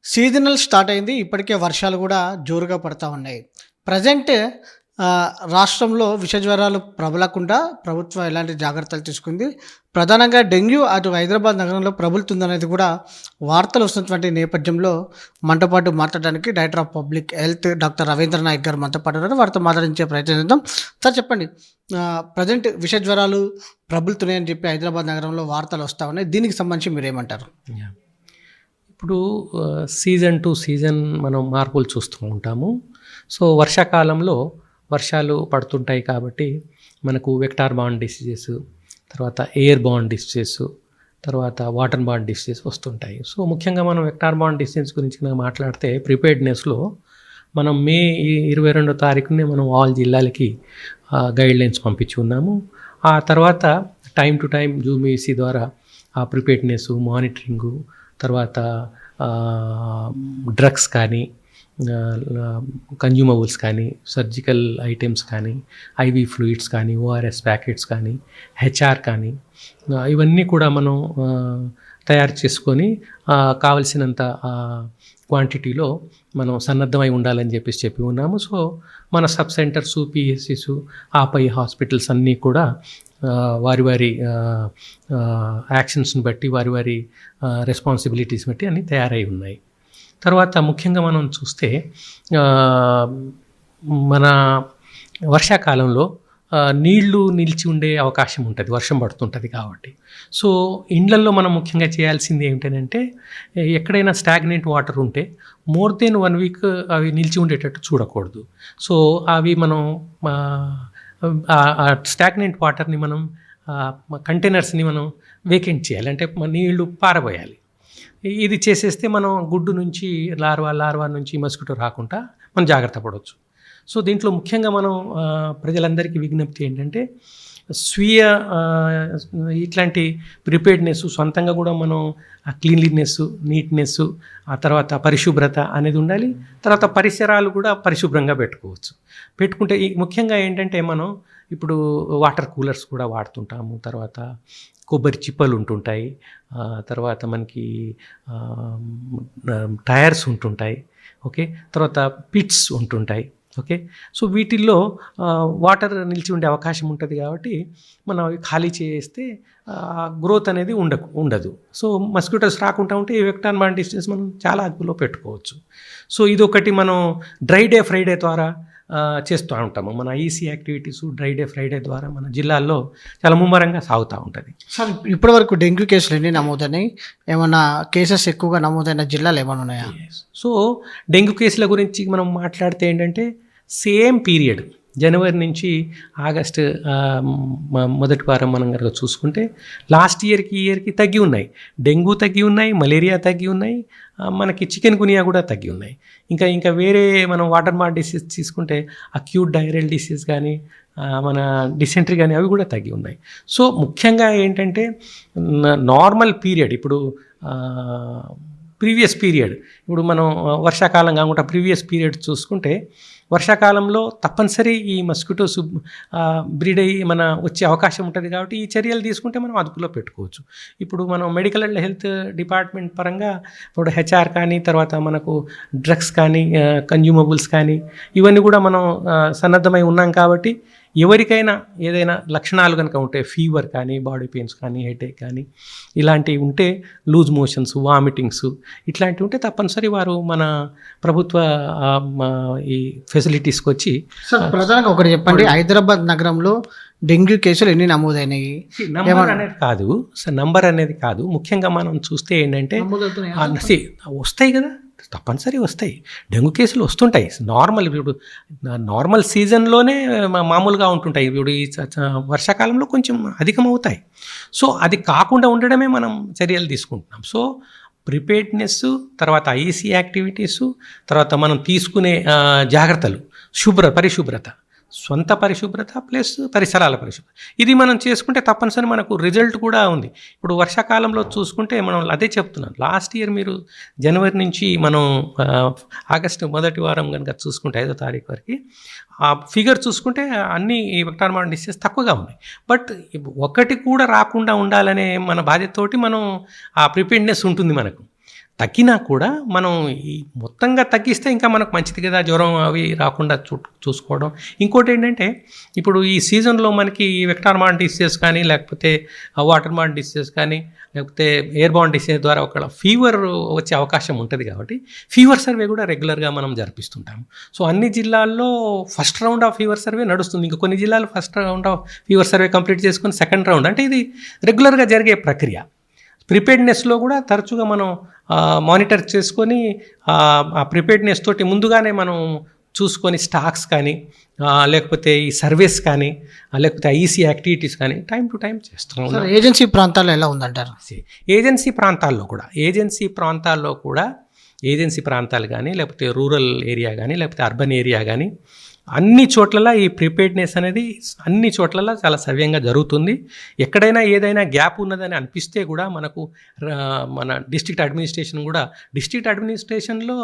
Seasonal start అయింది. ఇప్పటికే వర్షాలు గూడా జోరుగా పడతా ఉన్నాయి. ప్రెజెంట్ రాష్ట్రంలో విష జ్వరాలు ప్రబలకుండా ప్రభుత్వం ఎలాంటి జాగ్రత్తలు తీసుకుంది? ప్రధానంగా డెంగ్యూ అటు హైదరాబాద్ నగరంలో ప్రబలుతుందనేది కూడా వార్తలు వస్తున్నటువంటి నేపథ్యంలో మనతో పాటు మాట్లాడడానికి director of public health doctor Ravindra Nayak గారు మనతో పాటు ఉన్నారు. వారితో మాట్లాడించే ప్రయత్నం చేద్దాం. సార్ చెప్పండి. ప్రెజెంట్ విష జ్వరాలు ప్రబలుతున్నాయని చెప్పి హైదరాబాద్ నగరంలో వార్తలు వస్తా ఉన్నాయి. దీనికి సంబంధించి మీరేమంటారు? యాహ్! ఇప్పుడు సీజన్ టు సీజన్ మనం మార్పులు చూస్తూ ఉంటాము. సో వర్షాకాలంలో వర్షాలు పడుతుంటాయి కాబట్టి మనకు వెక్టార్ బార్న్ డిసీజెస్, తర్వాత ఎయిర్ బార్న్ డిసీజెస్, తర్వాత వాటర్ బార్న్ డిసీజెస్ వస్తుంటాయి. సో ముఖ్యంగా మనం వెక్టార్ బార్న్ డిసీజెస్ గురించి మాట్లాడితే ప్రిపేర్డ్నెస్లో మనం మే 22వ తారీఖునే మనం ఆల్ జిల్లాలకి గైడ్లైన్స్ పంపించి ఉన్నాము. ఆ తర్వాత టైం టు టైం జూమీసీ ద్వారా ఆ ప్రిపేర్డ్నెస్ మానిటరింగు, తర్వాత డ్రగ్స్ కానీ, కన్జ్యూమబుల్స్ కానీ, సర్జికల్ ఐటమ్స్ కానీ, ఐవీ ఫ్లూయిడ్స్ కానీ, ఓఆర్ఎస్ ప్యాకెట్స్ కానీ, హెచ్ఆర్ కానీ, ఇవన్నీ కూడా మనం తయారు చేసుకొని కావలసినంత క్వాంటిటీలో మనం సన్నద్ధమై ఉండాలని చెప్పి ఉన్నాము. సో మన సబ్ సెంటర్సు, పిఎస్సిస్, ఆపై హాస్పిటల్స్ అన్నీ కూడా వారి వారి యాక్షన్స్ని బట్టి, వారి రెస్పాన్సిబిలిటీస్ బట్టి అన్నీ తయారై ఉన్నాయి. తర్వాత ముఖ్యంగా మనం చూస్తే మన వర్షాకాలంలో నీళ్లు నిలిచి ఉండే అవకాశం ఉంటుంది, వర్షం పడుతుంటుంది కాబట్టి. సో ఇండ్లల్లో మనం ముఖ్యంగా చేయాల్సింది ఏమిటంటే, ఎక్కడైనా స్టాగ్నెంట్ వాటర్ ఉంటే మోర్ దెన్ 1 వీక్ అవి నిలిచి ఉండేటట్టు చూడకూడదు. సో అవి మనం స్టాగ్నెంట్ వాటర్ని మనం కంటైనర్స్ని మనం వేకెంట్ చేయాలి, అంటే నీళ్లు పారబోయాలి. ఇది చేసేస్తే మనం గుడ్డు నుంచి లార్వా నుంచి మస్కిటో రాకుండా మనం జాగ్రత్త పడవచ్చు. సో దీంట్లో ముఖ్యంగా మనం ప్రజలందరికీ విజ్ఞప్తి ఏంటంటే, స్వీయ ఇట్లాంటి ప్రిపేర్డ్నెస్ సొంతంగా కూడా మనం క్లీన్లీనెస్, నీట్నెస్, ఆ తర్వాత పరిశుభ్రత అనేది ఉండాలి. తర్వాత పరిసరాలు కూడా పరిశుభ్రంగా పెట్టుకుంటే ముఖ్యంగా ఏంటంటే, మనం ఇప్పుడు వాటర్ కూలర్స్ కూడా వాడుతుంటాము. తర్వాత కొబ్బరి చిప్పలు ఉంటుంటాయి, తర్వాత మనకి టైర్స్ ఉంటుంటాయి, ఓకే, తర్వాత పిట్స్ ఉంటుంటాయి, ఓకే. సో వీటిల్లో వాటర్ నిలిచి ఉండే అవకాశం ఉంటుంది కాబట్టి మనం అవి ఖాళీ చేస్తే గ్రోత్ అనేది ఉండదు. సో మస్కిటోస్ రాకుండా ఉంటే ఈ వెక్టార్ బార్న్ డిసీజెస్ మనం చాలా అదుపులో పెట్టుకోవచ్చు. సో ఇదొకటి మనం డ్రై డే ఫ్రైడే ద్వారా చేస్తూ ఉంటాము. మన IEC activities dry day Friday ద్వారా మన జిల్లాల్లో చాలా ముమ్మరంగా సాగుతూ ఉంటుంది. సార్ ఇప్పటివరకు డెంగ్యూ కేసులు ఎన్ని నమోదైనాయి? ఏమన్నా కేసెస్ ఎక్కువగా నమోదైన జిల్లాలు ఏమైనా ఉన్నాయా? సో డెంగ్యూ కేసుల గురించి మనం మాట్లాడితే ఏంటంటే, సేమ్ పీరియడ్ జనవరి నుంచి ఆగస్టు మొదటి వారం మనం కనుక చూసుకుంటే లాస్ట్ ఇయర్కి తగ్గి ఉన్నాయి. డెంగ్యూ తగ్గి ఉన్నాయి, మలేరియా తగ్గి ఉన్నాయి, మనకి చికెన్ గునియా కూడా తగ్గి ఉన్నాయి. ఇంకా వేరే మనం వాటర్ బార్న్ డిసీజ్ తీసుకుంటే అక్యూట్ డైరియల్ డిసీజ్ కానీ, మన డిసెంట్రీ కానీ అవి కూడా తగ్గి ఉన్నాయి. సో ముఖ్యంగా ఏంటంటే, నార్మల్ పీరియడ్ ఇప్పుడు ప్రీవియస్ పీరియడ్, ఇప్పుడు మనం వర్షాకాలం కాకుండా ప్రీవియస్ పీరియడ్ చూసుకుంటే వర్షాకాలంలో తప్పనిసరి ఈ మస్కిటోస్ బ్రీడ్ అయ్యి వచ్చే అవకాశం ఉంటుంది కాబట్టి ఈ చర్యలు తీసుకుంటే మనం అదుపులో పెట్టుకోవచ్చు. ఇప్పుడు మనం మెడికల్ అండ్ హెల్త్ డిపార్ట్మెంట్ పరంగా ఇప్పుడు హెచ్ఆర్ కానీ, తర్వాత మనకు డ్రగ్స్ కానీ, కన్జ్యూమబుల్స్ కానీ, ఇవన్నీ కూడా మనం సన్నద్ధమై ఉన్నాం కాబట్టి ఎవరికైనా ఏదైనా లక్షణాలు కనుక ఉంటే, ఫీవర్ కానీ, బాడీ పెయిన్స్ కానీ, హెడేక్ కానీ, ఇలాంటివి ఉంటే, లూజ్ మోషన్స్, వామిటింగ్స్ ఇట్లాంటివి ఉంటే తప్పనిసరి వారు మన ప్రభుత్వ ఈ ఫెసిలిటీస్కి వచ్చి. సార్ ప్రధానంగా ఒకటి చెప్పండి, హైదరాబాద్ నగరంలో డెంగ్యూ కేసులు ఎన్ని నమోదైనాయి? నంబర్ అనేది కాదు, ముఖ్యంగా మనం చూస్తే ఏంటంటే వస్తాయి కదా, తప్పనిసరి వస్తాయి. డెంగ్యూ కేసులు వస్తుంటాయి ఇప్పుడు నార్మల్ సీజన్లోనే మామూలుగా ఉంటుంటాయి. ఇప్పుడు ఈ వర్షాకాలంలో కొంచెం అధికమవుతాయి. సో అది కాకుండా ఉండడమే మనం చర్యలు తీసుకుంటున్నాం. సో ప్రిపేర్డ్నెస్, తర్వాత ఐఈసీ యాక్టివిటీసు, తర్వాత మనం తీసుకునే జాగ్రత్తలు, పరిశుభ్రత, సొంత పరిశుభ్రత ప్లస్ పరిసరాల పరిశుభ్రత, ఇది మనం చేసుకుంటే తప్పనిసరి మనకు రిజల్ట్ కూడా ఉంది. ఇప్పుడు వర్షాకాలంలో చూసుకుంటే మనం అదే చెప్తున్నాం. లాస్ట్ ఇయర్ మీరు జనవరి నుంచి మనం ఆగస్టు మొదటి వారం కనుక చూసుకుంటే 5వ తారీఖు వరకు ఆ ఫిగర్ చూసుకుంటే అన్ని ఈ వెక్టార్ బార్న్ డిసీజెస్ తక్కువగా ఉన్నాయి. బట్ ఒకటి కూడా రాకుండా ఉండాలనే మన బాధ్యతతోటి మనం ఆ ప్రిపేర్డ్నెస్ ఉంటుంది మనకు. తగ్గినా కూడా మనం ఈ మొత్తంగా తగ్గిస్తే ఇంకా మనకు మంచిది కదా, జ్వరం అవి రాకుండా చూసుకోవడం. ఇంకోటి ఏంటంటే ఇప్పుడు ఈ సీజన్లో మనకి వెక్టార్ బార్న్ డిసీజెస్ కానీ లేకపోతే వాటర్ బార్న్ డిసీజెస్ కానీ లేకపోతే ఎయిర్ బార్న్ డిసీజెస్ ద్వారా ఒక ఫీవర్ వచ్చే అవకాశం ఉంటుంది కాబట్టి ఫీవర్ సర్వే కూడా రెగ్యులర్గా మనం జరిపిస్తుంటాము. సో అన్ని జిల్లాల్లో first round of fever survey నడుస్తుంది. ఇంకా కొన్ని జిల్లాలు first round of fever survey complete చేసుకుని సెకండ్ రౌండ్, అంటే ఇది రెగ్యులర్గా జరిగే ప్రక్రియ. ప్రిపేర్డ్నెస్లో కూడా తరచుగా మనం మానిటర్ చేసుకొని ఆ ప్రిపేర్డ్నెస్ తోటి ముందుగానే మనం చూసుకొని స్టాక్స్ కానీ లేకపోతే ఈ సర్వీస్ కానీ లేకపోతే ఐఈసీ యాక్టివిటీస్ కానీ టైం టు టైం చేస్తున్నాం. ఏజెన్సీ ప్రాంతాల్లో ఎలా ఉందంటారు? ఏజెన్సీ ప్రాంతాలు కానీ లేకపోతే రూరల్ ఏరియా కానీ లేకపోతే అర్బన్ ఏరియా కానీ అన్ని చోట్లలో ఈ ప్రిపేర్డ్నెస్ అనేది అన్ని చోట్లలో చాలా సవ్యంగా జరుగుతుంది. ఎక్కడైనా ఏదైనా గ్యాప్ ఉన్నదని అనిపిస్తే కూడా మన డిస్ట్రిక్ట్ అడ్మినిస్ట్రేషన్లో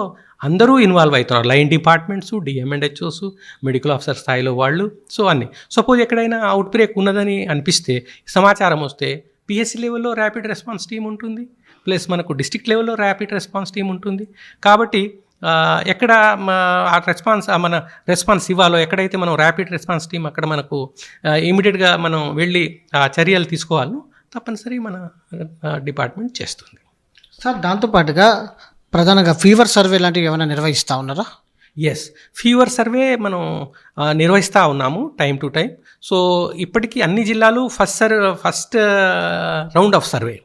అందరూ ఇన్వాల్వ్ అవుతున్నారు. లైన్ డిపార్ట్మెంట్స్, డిఎంఎండ్హెచ్ఓస్, మెడికల్ ఆఫీసర్ స్థాయిలో వాళ్ళు. సో అన్నీ సపోజ్ ఎక్కడైనా అవుట్ బ్రేక్ ఉన్నదని అనిపిస్తే సమాచారం వస్తే పిఎస్సి లెవెల్లో ర్యాపిడ్ రెస్పాన్స్ టీమ్ ఉంటుంది, ప్లస్ మనకు డిస్ట్రిక్ట్ లెవెల్లో ర్యాపిడ్ రెస్పాన్స్ టీమ్ ఉంటుంది. కాబట్టి ఎక్కడ మన రెస్పాన్స్ ఇవ్వాలో, ఎక్కడైతే మనం ర్యాపిడ్ రెస్పాన్స్ టీం అక్కడ మనకు ఇమీడియట్గా మనం వెళ్ళి ఆ చర్యలు తీసుకోవాలో తప్పనిసరి మన డిపార్ట్మెంట్ చేస్తుంది. సార్, దాంతోపాటుగా ప్రధానంగా ఫీవర్ సర్వే లాంటివి ఏమైనా నిర్వహిస్తూ ఉన్నారా? ఎస్, ఫీవర్ సర్వే మనం నిర్వహిస్తూ ఉన్నాము టైం టు టైం. సో ఇప్పటికీ అన్ని జిల్లాలు ఫస్ట్ రౌండ్ ఆఫ్ సర్వే,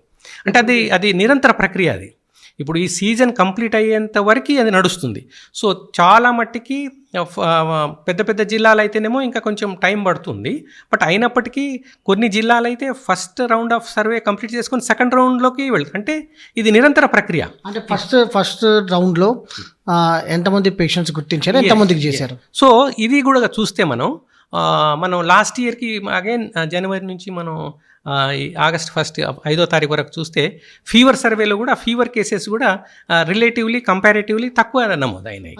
అంటే అది నిరంతర ప్రక్రియ. అది ఇప్పుడు ఈ సీజన్ కంప్లీట్ అయ్యేంత వరకు అది నడుస్తుంది. సో చాలా మట్టికి పెద్ద పెద్ద జిల్లాలు అయితేనేమో ఇంకా కొంచెం టైం పడుతుంది. బట్ అయినప్పటికీ కొన్ని జిల్లాలు అయితే first round of survey complete చేసుకొని సెకండ్ రౌండ్లోకి వెళ్తారు. అంటే ఇది నిరంతర ప్రక్రియ. అంటే ఫస్ట్ రౌండ్లో ఎంతమంది పేషెంట్స్ గుర్తించారు, ఎంతమందికి చేశారు? సో ఇది కూడా చూస్తే మనం లాస్ట్ ఇయర్కి అగైన్ జనవరి నుంచి మనం ఆగస్ట్ 1 5వ తారీఖు వరకు చూస్తే ఫీవర్ సర్వేలో కూడా ఫీవర్ కేసెస్ కూడా కంపారేటివ్లీ తక్కువ నమోదైనాయి.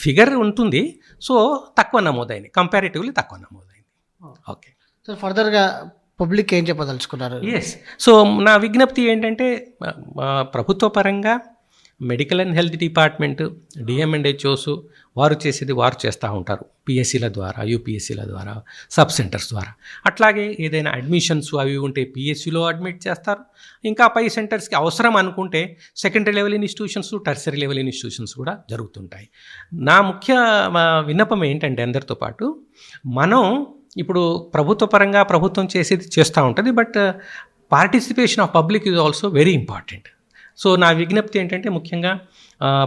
ఫిగర్ ఉంటుంది, సో తక్కువ నమోదైనాయి, కంపారేటివ్లీ తక్కువ నమోదైంది. ఓకే సార్, ఫర్దర్గా పబ్లిక్ ఏం చెప్పదలుచుకున్నారు? ఎస్, సో నా విజ్ఞప్తి ఏంటంటే ప్రభుత్వ పరంగా మెడికల్ అండ్ హెల్త్ డిపార్ట్మెంట్, డిఎంఎండ్హెచ్ఓస్ వారు చేసేది వారు చేస్తూ ఉంటారు, పిఎస్సీల ద్వారా, యూపీఎస్సీల ద్వారా, సబ్ సెంటర్స్ ద్వారా. అట్లాగే ఏదైనా అడ్మిషన్స్ అవి ఉంటే పిఎస్సీలో అడ్మిట్ చేస్తారు. ఇంకా పై సెంటర్స్కి అవసరం అనుకుంటే secondary level institutions, tertiary level institutions కూడా జరుగుతుంటాయి. నా ముఖ్య విన్నపం ఏంటంటే అందరితో పాటు మనం ఇప్పుడు ప్రభుత్వ పరంగా ప్రభుత్వం చేసేది చేస్తూ ఉంటుంది, but participation of public is also very important. So నా విజ్ఞప్తి ఏంటంటే ముఖ్యంగా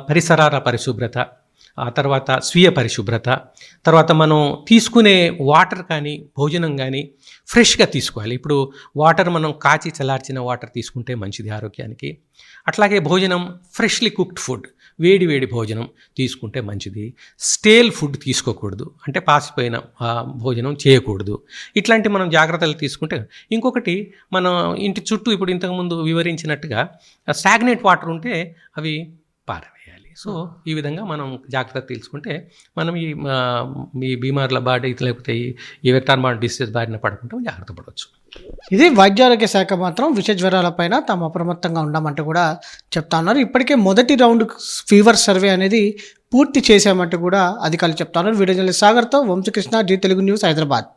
పరిసరాల పరిశుభ్రత, ఆ తర్వాత స్వీయ పరిశుభ్రత, తర్వాత మనం తీసుకునే వాటర్ కానీ భోజనం కానీ ఫ్రెష్గా తీసుకోవాలి. ఇప్పుడు వాటర్ మనం కాచి చల్లార్చిన వాటర్ తీసుకుంటే మంచిది ఆరోగ్యానికి. అట్లాగే భోజనం ఫ్రెష్లీ కుక్డ్ ఫుడ్, వేడి భోజనం తీసుకుంటే మంచిది. స్టేల్ ఫుడ్ తీసుకోకూడదు, అంటే పాసిపోయిన భోజనం చేయకూడదు. ఇట్లాంటి మనం జాగ్రత్తలు తీసుకుంటే, ఇంకొకటి మనం ఇంటి చుట్టూ ఇప్పుడు ఇంతకుముందు వివరించినట్టుగా స్టాగ్నేట్ వాటర్ ఉంటే అవి పారవేయాలి. సో ఈ విధంగా మనం జాగ్రత్త తీసుకుంటే మనం ఈ బీమార్ల బాడీ లేకపోతే ఈ వెక్టార్ బార్న్ డిసీజ్ బారిన పడకుండా జాగ్రత్త పడవచ్చు. ఇది వైద్యారోగ్య శాఖ మాత్రం విష జ్వరాలపైన తాము అప్రమత్తంగా ఉండమంటూ కూడా చెప్తా ఉన్నారు. ఇప్పటికే మొదటి రౌండ్ ఫీవర్ సర్వే అనేది పూర్తి చేశామంటూ కూడా అధికారులు చెప్తా ఉన్నారు. వీడియో జర్నలిస్ట్ సాగర్తో వంశకృష్ణ, జీ తెలుగు న్యూస్, హైదరాబాద్.